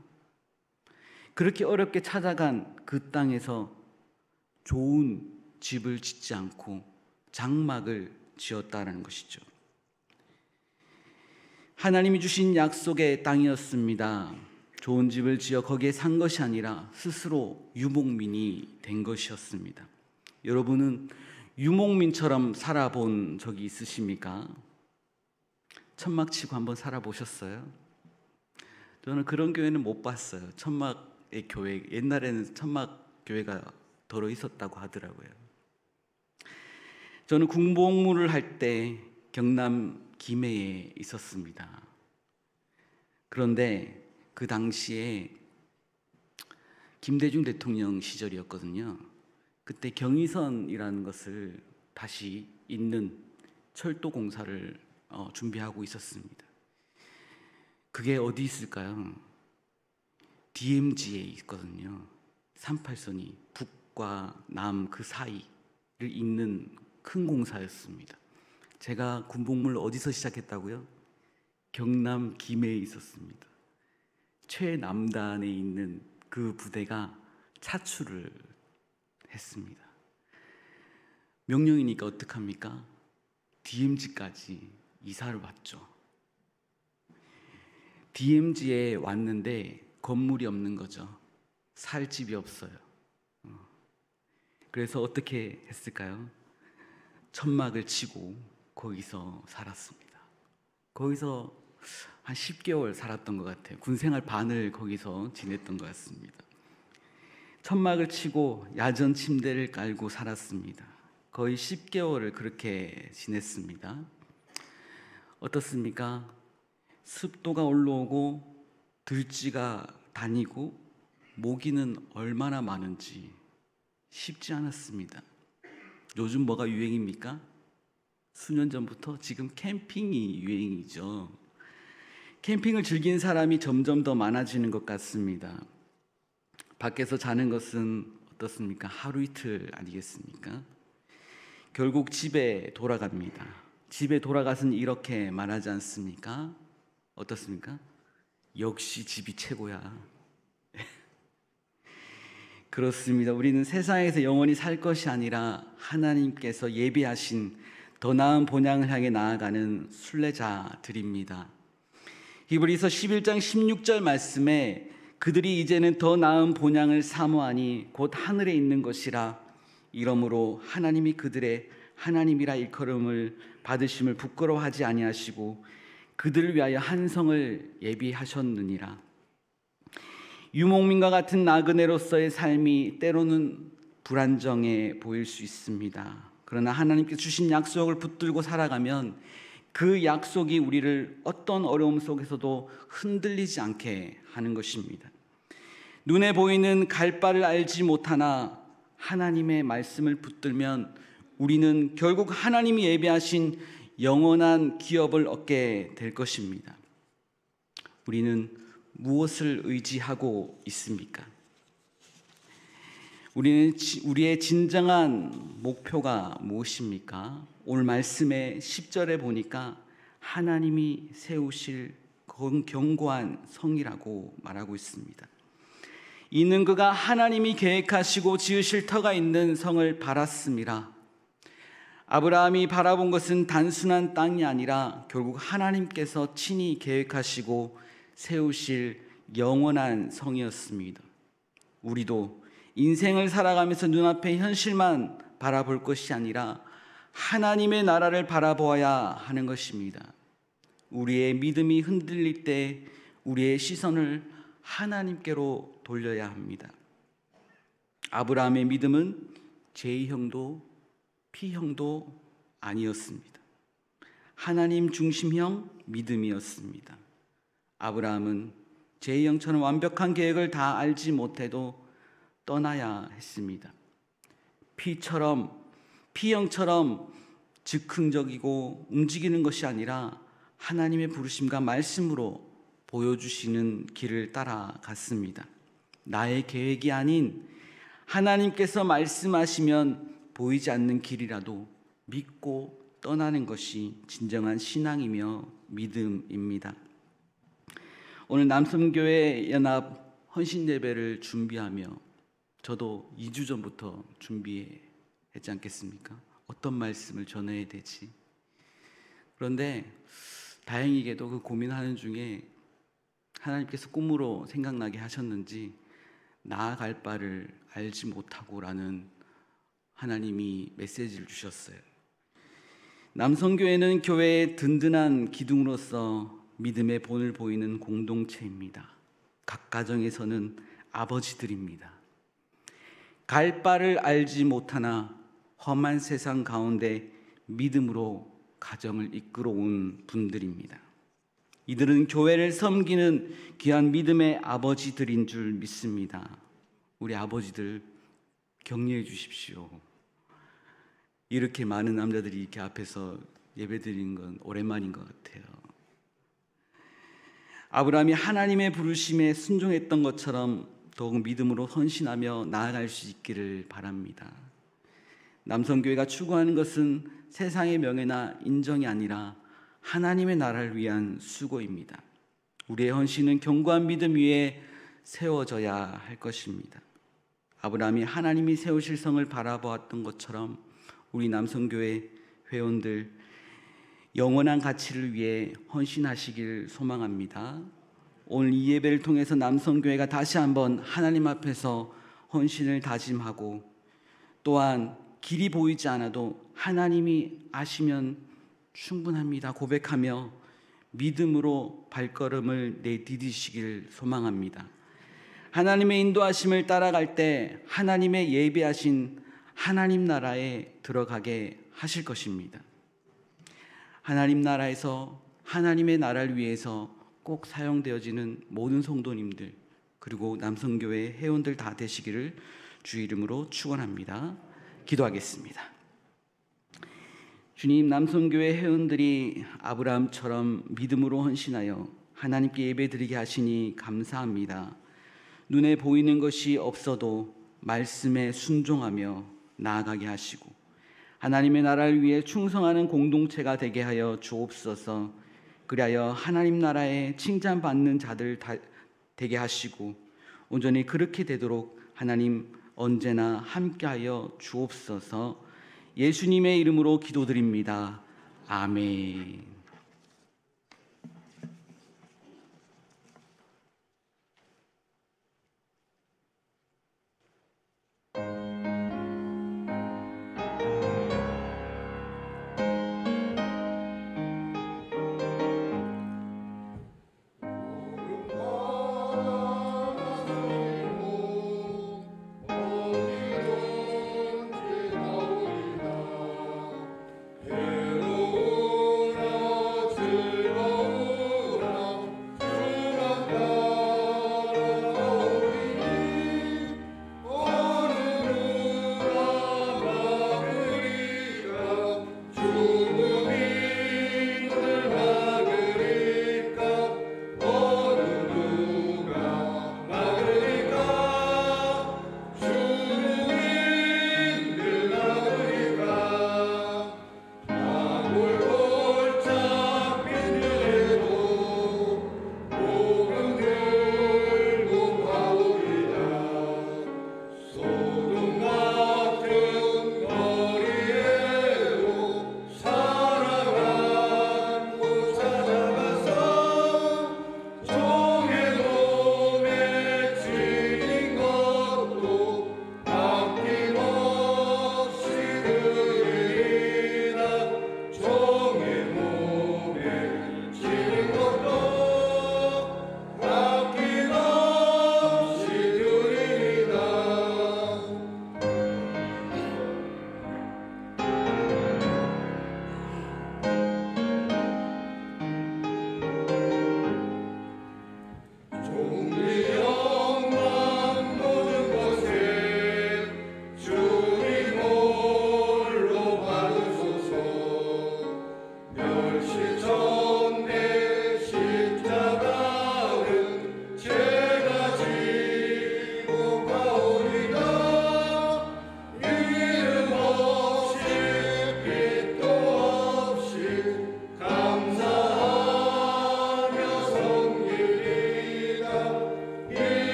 그렇게 어렵게 찾아간 그 땅에서 좋은 집을 짓지 않고 장막을 지었다는 것이죠. 하나님이 주신 약속의 땅이었습니다. 좋은 집을 지어 거기에 산 것이 아니라 스스로 유목민이 된 것이었습니다. 여러분은 유목민처럼 살아본 적이 있으십니까? 천막 치고 한번 살아보셨어요? 저는 그런 교회는 못 봤어요. 천막의 교회, 옛날에는 천막 교회가 더러 있었다고 하더라고요. 저는 군복무를 할 때 경남 김해에 있었습니다. 그런데 그 당시에 김대중 대통령 시절이었거든요. 그때 경의선이라는 것을 다시 잇는 철도 공사를 준비하고 있었습니다. 그게 어디 있을까요? DMZ에 있거든요. 38선이 북과 남 그 사이를 잇는 큰 공사였습니다. 제가 군복무를 어디서 시작했다고요? 경남 김해에 있었습니다. 최남단에 있는 그 부대가 차출을 했습니다. 명령이니까 어떡합니까? DMZ까지 이사를 왔죠. DMZ에 왔는데 건물이 없는 거죠. 살 집이 없어요. 그래서 어떻게 했을까요? 천막을 치고 거기서 살았습니다. 거기서 한 10개월 살았던 것 같아요. 군생활 반을 거기서 지냈던 것 같습니다. 천막을 치고 야전 침대를 깔고 살았습니다. 거의 10개월을 그렇게 지냈습니다. 어떻습니까? 습도가 올라오고 들쥐가 다니고 모기는 얼마나 많은지 쉽지 않았습니다. 요즘 뭐가 유행입니까? 수년 전부터 지금 캠핑이 유행이죠. 캠핑을 즐기는 사람이 점점 더 많아지는 것 같습니다. 밖에서 자는 것은 어떻습니까? 하루 이틀 아니겠습니까? 결국 집에 돌아갑니다. 집에 돌아가서는 이렇게 말하지 않습니까? 어떻습니까? 역시 집이 최고야. 그렇습니다. 우리는 세상에서 영원히 살 것이 아니라 하나님께서 예비하신 더 나은 본향을 향해 나아가는 순례자들입니다. 히브리서 11장 16절 말씀에 그들이 이제는 더 나은 본향을 사모하니 곧 하늘에 있는 것이라 이러므로 하나님이 그들의 하나님이라 일컬음을 받으심을 부끄러워하지 아니하시고 그들을 위하여 한 성을 예비하셨느니라. 유목민과 같은 나그네로서의 삶이 때로는 불안정해 보일 수 있습니다. 그러나 하나님께 주신 약속을 붙들고 살아가면 그 약속이 우리를 어떤 어려움 속에서도 흔들리지 않게 하는 것입니다. 눈에 보이는 갈 바를 알지 못하나 하나님의 말씀을 붙들면 우리는 결국 하나님이 예비하신 영원한 기업을 얻게 될 것입니다. 우리는 무엇을 의지하고 있습니까? 우리의 진정한 목표가 무엇입니까? 오늘 말씀의 10절에 보니까 하나님이 세우실 견고한 성이라고 말하고 있습니다. 이는 그가 하나님이 계획하시고 지으실 터가 있는 성을 바랐습니다. 아브라함이 바라본 것은 단순한 땅이 아니라 결국 하나님께서 친히 계획하시고 세우실 영원한 성이었습니다. 우리도 인생을 살아가면서 눈앞의 현실만 바라볼 것이 아니라 하나님의 나라를 바라보아야 하는 것입니다. 우리의 믿음이 흔들릴 때 우리의 시선을 하나님께로 돌려야 합니다. 아브라함의 믿음은 J형도 P형도 아니었습니다. 하나님 중심형 믿음이었습니다. 아브라함은 J형처럼 완벽한 계획을 다 알지 못해도 떠나야 했습니다. P형처럼 즉흥적이고 움직이는 것이 아니라 하나님의 부르심과 말씀으로 보여주시는 길을 따라갔습니다. 나의 계획이 아닌 하나님께서 말씀하시면 보이지 않는 길이라도 믿고 떠나는 것이 진정한 신앙이며 믿음입니다. 오늘 남섬교회 연합 헌신 예배를 준비하며 저도 2주 전부터 준비했지 않겠습니까? 어떤 말씀을 전해야 되지? 그런데 다행히게도 그 고민하는 중에 하나님께서 꿈으로 생각나게 하셨는지 나아갈 바를 알지 못하고라는 하나님이 메시지를 주셨어요. 남성교회는 교회의 든든한 기둥으로서 믿음의 본을 보이는 공동체입니다. 각 가정에서는 아버지들입니다. 갈 바를 알지 못하나 험한 세상 가운데 믿음으로 가정을 이끌어온 분들입니다. 이들은 교회를 섬기는 귀한 믿음의 아버지들인 줄 믿습니다. 우리 아버지들 격려해 주십시오. 이렇게 많은 남자들이 이렇게 앞에서 예배드리는 건 오랜만인 것 같아요. 아브라함이 하나님의 부르심에 순종했던 것처럼 더욱 믿음으로 헌신하며 나아갈 수 있기를 바랍니다. 남성교회가 추구하는 것은 세상의 명예나 인정이 아니라 하나님의 나라를 위한 수고입니다. 우리의 헌신은 견고한 믿음 위에 세워져야 할 것입니다. 아브라함이 하나님이 세우실 성을 바라보았던 것처럼 우리 남성교회 회원들 영원한 가치를 위해 헌신하시길 소망합니다. 오늘 이 예배를 통해서 남성교회가 다시 한번 하나님 앞에서 헌신을 다짐하고 또한 길이 보이지 않아도 하나님이 아시면 충분합니다 고백하며 믿음으로 발걸음을 내디디시길 소망합니다. 하나님의 인도하심을 따라갈 때 하나님의 예비하신 하나님 나라에 들어가게 하실 것입니다. 하나님 나라에서 하나님의 나라를 위해서 꼭 사용되어지는 모든 성도님들 그리고 남성교회 회원들 다 되시기를 주 이름으로 축원합니다. 기도하겠습니다. 주님, 남성교회 회원들이 아브라함처럼 믿음으로 헌신하여 하나님께 예배드리게 하시니 감사합니다. 눈에 보이는 것이 없어도 말씀에 순종하며 나아가게 하시고 하나님의 나라를 위해 충성하는 공동체가 되게 하여 주옵소서. 그리하여 하나님 나라에 칭찬받는 자들 되게 하시고 온전히 그렇게 되도록 하나님 언제나 함께하여 주옵소서. 예수님의 이름으로 기도드립니다. 아멘.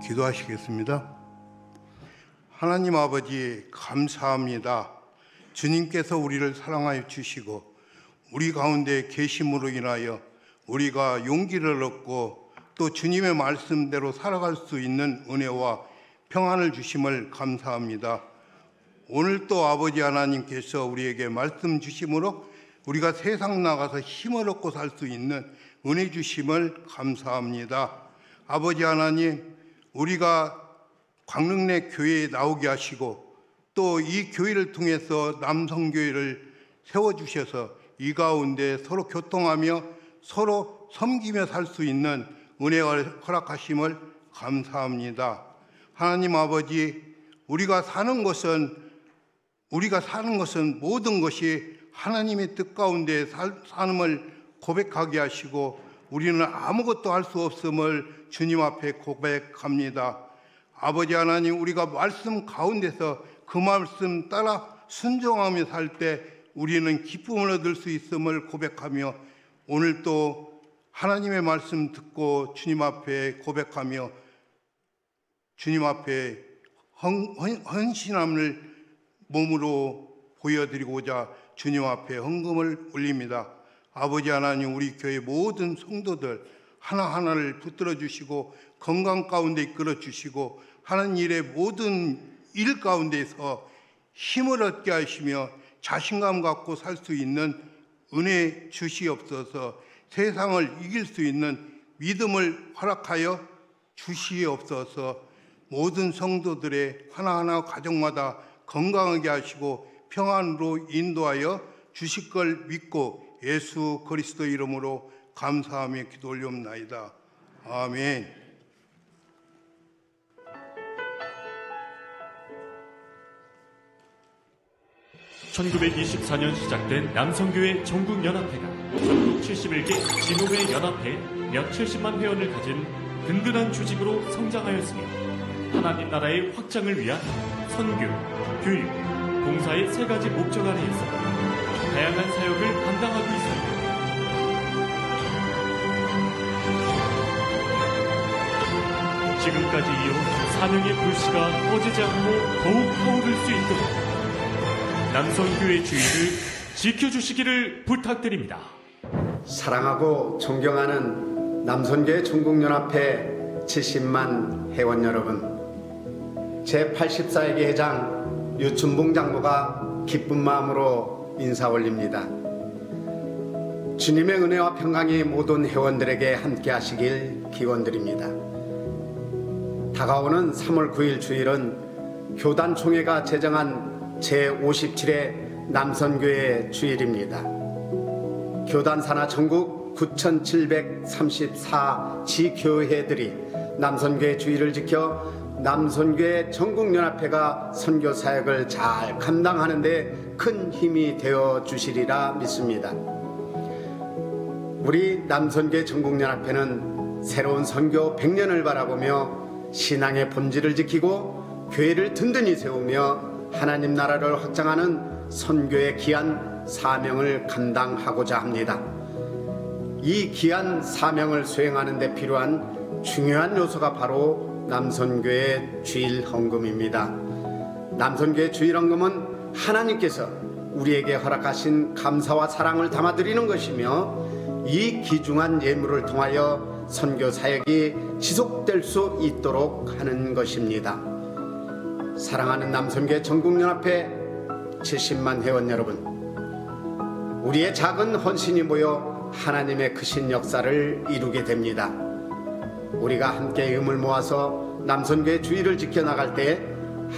기도하시겠습니다. 하나님 아버지, 감사합니다. 주님께서 우리를 사랑하여 주시고 우리 가운데 계심으로 인하여 우리가 용기를 얻고 또 주님의 말씀대로 살아갈 수 있는 은혜와 평안을 주심을 감사합니다. 오늘 또 아버지 하나님께서 우리에게 말씀 주심으로 우리가 세상 나가서 힘을 얻고 살 수 있는 은혜 주심을 감사합니다. 아버지 하나님, 우리가 광릉내 교회에 나오게 하시고 또 이 교회를 통해서 남성교회를 세워주셔서 이 가운데 서로 교통하며 서로 섬기며 살 수 있는 은혜를 허락하심을 감사합니다. 하나님 아버지, 우리가 사는 것은 모든 것이 하나님의 뜻 가운데 삶을 고백하게 하시고 우리는 아무것도 할 수 없음을 주님 앞에 고백합니다. 아버지 하나님, 우리가 말씀 가운데서 그 말씀 따라 순종하며 살 때 우리는 기쁨을 얻을 수 있음을 고백하며 오늘 또 하나님의 말씀 듣고 주님 앞에 고백하며 주님 앞에 헌신함을 몸으로 보여드리고자 주님 앞에 헌금을 올립니다. 아버지 하나님, 우리 교회 모든 성도들 하나하나를 붙들어 주시고 건강 가운데 이끌어 주시고 하는 일의 모든 일 가운데서 힘을 얻게 하시며 자신감 갖고 살 수 있는 은혜 주시옵소서. 세상을 이길 수 있는 믿음을 허락하여 주시옵소서. 모든 성도들의 하나하나 가정마다 건강하게 하시고 평안으로 인도하여 주실 걸 믿고 예수 그리스도 이름으로 감사하며 기도 올리옵나이다. 아멘. (1924년) 시작된 남성교회 전국연합회가 전국 71개 진호회 연합회 약 70만 회원을 가진 든든한 조직으로 성장하였으며 하나님 나라의 확장을 위한 선교, 교육, 봉사의 세 가지 목적 아래에서 다양한 사역을 감당하고 있습니다. 지금까지 이어온 사명의 불씨가 꺼지지 않고 더욱 타오를 수 있도록 남성교회 주의를 지켜주시기를 부탁드립니다. 사랑하고 존경하는 남성교회 전국연합회 70만 회원 여러분, 제84회기 회장 유춘봉 장로가 기쁜 마음으로 인사 올립니다. 주님의 은혜와 평강이 모든 회원들에게 함께 하시길 기원드립니다. 다가오는 3월 9일 주일은 교단총회가 제정한 제57회 남선교회 주일입니다. 교단 산하 전국 9,734 지교회들이 남선교회 주일을 지켜 남선교회 전국연합회가 선교 사역을 잘 감당하는 데 큰 힘이 되어 주시리라 믿습니다. 우리 남선교회 전국연합회는 새로운 선교 100년을 바라보며 신앙의 본질을 지키고 교회를 든든히 세우며 하나님 나라를 확장하는 선교의 귀한 사명을 감당하고자 합니다. 이 귀한 사명을 수행하는 데 필요한 중요한 요소가 바로 남선교회 주일 헌금입니다. 남선교회 주일 헌금은 하나님께서 우리에게 허락하신 감사와 사랑을 담아드리는 것이며 이 귀중한 예물을 통하여 선교 사역이 지속될 수 있도록 하는 것입니다. 사랑하는 남선교회 전국연합회 70만 회원 여러분, 우리의 작은 헌신이 모여 하나님의 크신 역사를 이루게 됩니다. 우리가 함께 힘을 모아서 남선교회 주의를 지켜나갈 때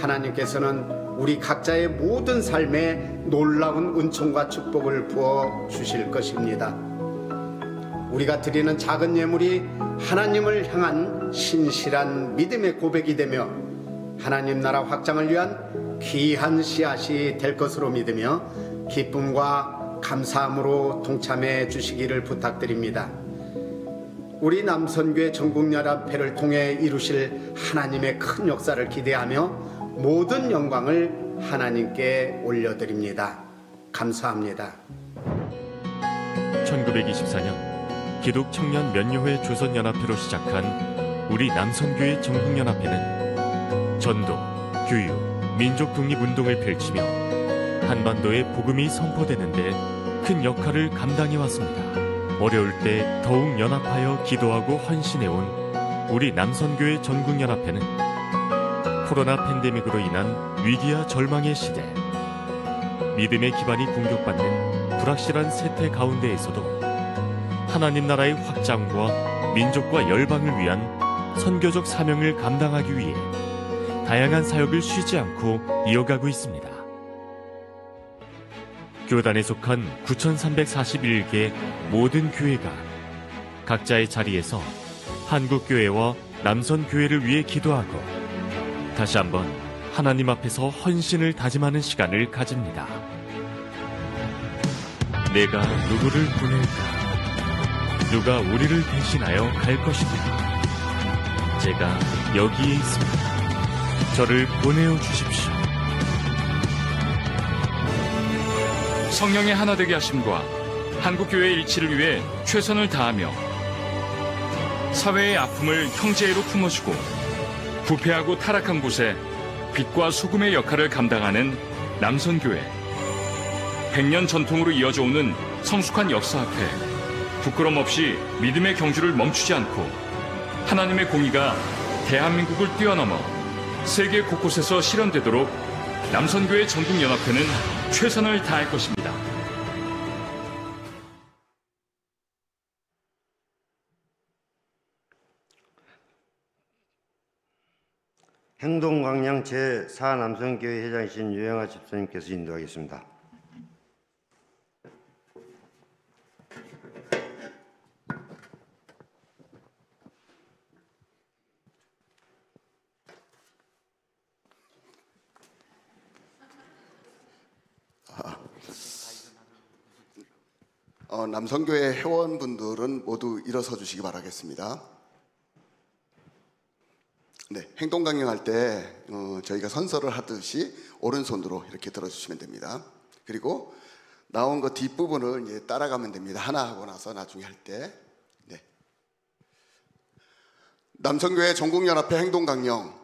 하나님께서는 우리 각자의 모든 삶에 놀라운 은총과 축복을 부어 주실 것입니다. 우리가 드리는 작은 예물이 하나님을 향한 신실한 믿음의 고백이 되며 하나님 나라 확장을 위한 귀한 씨앗이 될 것으로 믿으며 기쁨과 감사함으로 동참해 주시기를 부탁드립니다. 우리 남선교회 전국연합회를 통해 이루실 하나님의 큰 역사를 기대하며 모든 영광을 하나님께 올려드립니다. 감사합니다. 1924년 기독청년 면요회 조선연합회로 시작한 우리 남선교회 전국연합회는 전도, 교육, 민족 독립운동을 펼치며 한반도의 복음이 선포되는 데 큰 역할을 감당해 왔습니다. 어려울 때 더욱 연합하여 기도하고 헌신해온 우리 남선교회 전국연합회는 코로나 팬데믹으로 인한 위기와 절망의 시대, 믿음의 기반이 공격받는 불확실한 세태 가운데에서도 하나님 나라의 확장과 민족과 열방을 위한 선교적 사명을 감당하기 위해 다양한 사역을 쉬지 않고 이어가고 있습니다. 교단에 속한 9,341개 모든 교회가 각자의 자리에서 한국교회와 남선교회를 위해 기도하고 다시 한번 하나님 앞에서 헌신을 다짐하는 시간을 가집니다. 내가 누구를 보낼까? 누가 우리를 대신하여 갈 것인가? 제가 여기에 있습니다. 저를 보내어 주십시오. 성령의 하나 되게 하심과 한국교회의 일치를 위해 최선을 다하며 사회의 아픔을 형제애로 품어주고 부패하고 타락한 곳에 빛과 소금의 역할을 감당하는 남선교회. 100년 전통으로 이어져 오는 성숙한 역사 앞에 부끄럼 없이 믿음의 경주를 멈추지 않고 하나님의 공의가 대한민국을 뛰어넘어 세계 곳곳에서 실현되도록 남선교회 전국연합회는 최선을 다할 것입니다. 행동광양 제4 남선교회 회장이신 유영아 집사님께서 인도하겠습니다. 남선교회 회원분들은 모두 일어서 주시기 바라겠습니다. 네, 행동 강령할 때 저희가 선서를 하듯이 오른손으로 이렇게 들어주시면 됩니다. 그리고 나온 거 뒷부분을 이제 따라가면 됩니다. 하나 하고 나서 나중에 할 때. 네. 남선교회 전국연합회 행동 강령.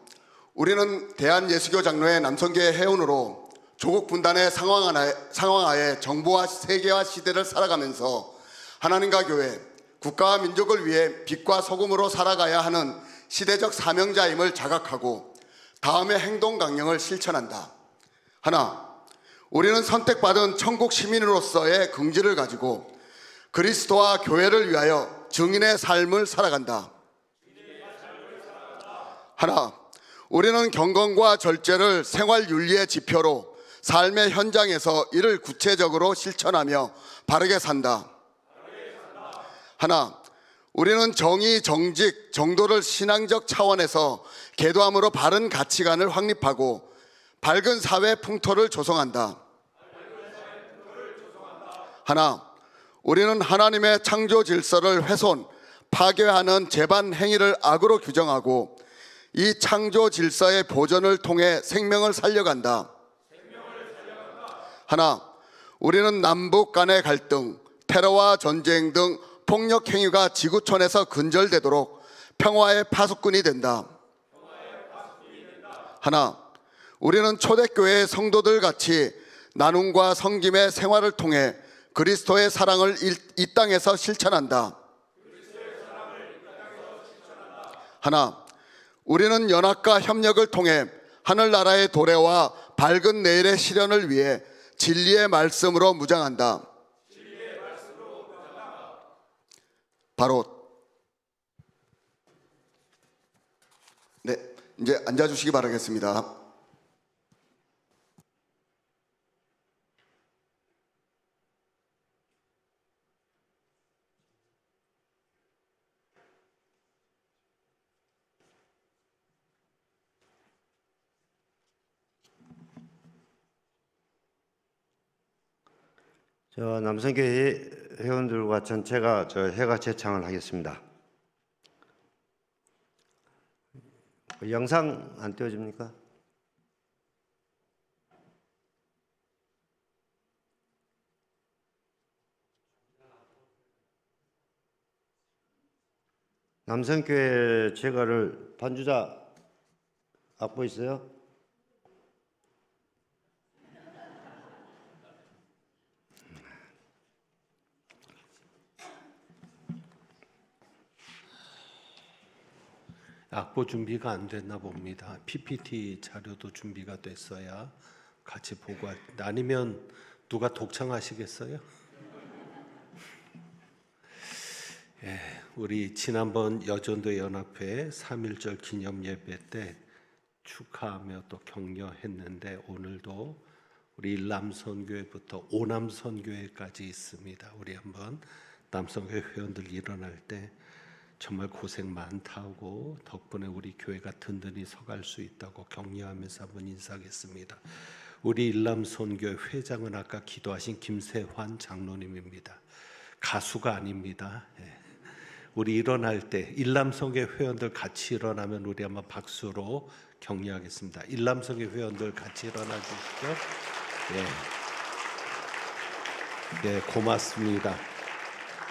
우리는 대한예수교 장로회 남선교회 회원으로 조국 분단의 상황하에 정부와 세계와 시대를 살아가면서 하나님과 교회, 국가와 민족을 위해 빛과 소금으로 살아가야 하는 시대적 사명자임을 자각하고 다음의 행동 강령을 실천한다. 하나, 우리는 선택받은 천국 시민으로서의 긍지를 가지고 그리스도와 교회를 위하여 증인의 삶을 살아간다. 하나, 우리는 경건과 절제를 생활 윤리의 지표로 삶의 현장에서 이를 구체적으로 실천하며 바르게 산다. 하나, 우리는 정의, 정직, 정도를 신앙적 차원에서 계도함으로 바른 가치관을 확립하고 밝은 사회 풍토를 조성한다. 하나, 우리는 하나님의 창조 질서를 훼손, 파괴하는 재반 행위를 악으로 규정하고 이 창조 질서의 보존을 통해 생명을 살려간다. 하나, 우리는 남북 간의 갈등, 테러와 전쟁 등 폭력 행위가 지구촌에서 근절되도록 평화의 파수꾼이 된다. 하나, 우리는 초대교회의 성도들 같이 나눔과 섬김의 생활을 통해 그리스도의 사랑을 이 땅에서 실천한다. 하나, 우리는 연합과 협력을 통해 하늘나라의 도래와 밝은 내일의 실현을 위해 진리의 말씀으로 무장한다. 바로 네, 이제 앉아주시기 바라겠습니다. 남선교회 회원들과 전체가 회가 제창을 하겠습니다. 영상 안 띄워집니까? 남성교회 제가를 반주자 악보 있어요? 악보 준비가 안 됐나 봅니다. PPT 자료도 준비가 됐어야 같이 보고 아니면 누가 독창하시겠어요? 예, 우리 지난번 여전도 연합회 3.1절 기념 예배 때 축하하며 또 격려했는데 오늘도 우리 일남선교회부터 오남선교회까지 있습니다. 우리 한번 남선교회 회원들 일어날 때 정말 고생 많다고 덕분에 우리 교회가 든든히 서갈 수 있다고 격려하면서 한번 인사하겠습니다. 우리 일남선교회 회장은 아까 기도하신 김세환 장로님입니다. 가수가 아닙니다. 예. 우리 일어날 때 일남선교회 회원들 같이 일어나면 우리 한번 박수로 격려하겠습니다. 일남선교회 회원들 같이 일어나 주시죠. 예, 고맙습니다.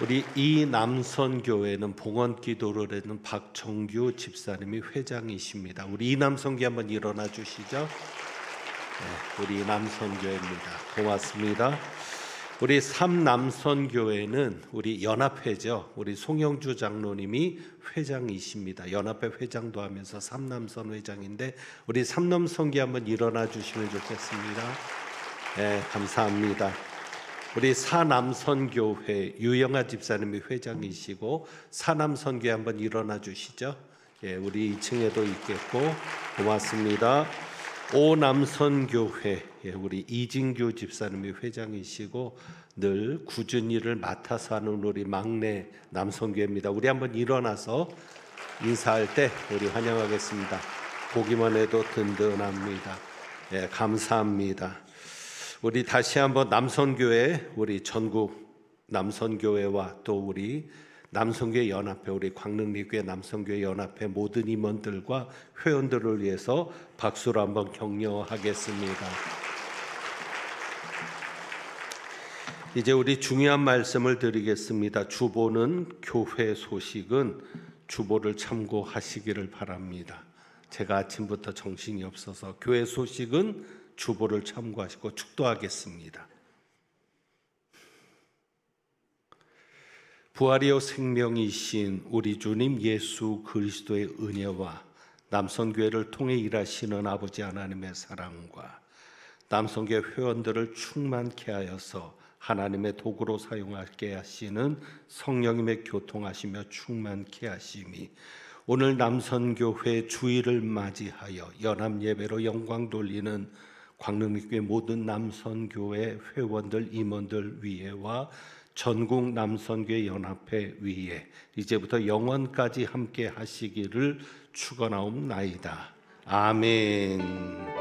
우리 이 남선교회는 봉헌기도를 하는 박정규 집사님이 회장이십니다. 우리 이 남선교회 한번 일어나 주시죠. 네, 우리 남선교회입니다. 고맙습니다. 우리 삼남선교회는 우리 연합회죠. 우리 송영주 장로님이 회장이십니다. 연합회 회장도 하면서 삼남선 회장인데 우리 삼남선교회 한번 일어나 주시면 좋겠습니다. 네, 감사합니다. 우리 사남선교회 유영아 집사님이 회장이시고 사남선교회 한번 일어나 주시죠. 예, 우리 2층에도 있겠고 고맙습니다. 오남선교회 예, 우리 이진규 집사님이 회장이시고 늘 꾸준히 일을 맡아서 하는 우리 막내 남선교회입니다. 우리 한번 일어나서 인사할 때 우리 환영하겠습니다. 보기만 해도 든든합니다. 예, 감사합니다. 우리 다시 한번 남선교회 우리 전국 남선교회와 또 우리 남선교회 연합회 우리 광릉리교회 남선교회 연합회 모든 임원들과 회원들을 위해서 박수로 한번 격려하겠습니다. 이제 우리 중요한 말씀을 드리겠습니다. 주보는 교회 소식은 주보를 참고하시기를 바랍니다. 제가 아침부터 정신이 없어서 교회 소식은 주보를 참고하시고 축도하겠습니다. 부활이요 생명이신 우리 주님 예수 그리스도의 은혜와 남선교회를 통해 일하시는 아버지 하나님의 사랑과 남선교회 회원들을 충만케 하여서 하나님의 도구로 사용하게 하시는 성령님의 교통하시며 충만케 하심이 오늘 남선교회 주일을 맞이하여 연합예배로 영광 돌리는 광릉리교회 모든 남선교회 회원들 임원들 위에와 전국 남선교회 연합회 위에 이제부터 영원까지 함께 하시기를 축원하옵나이다. 아멘.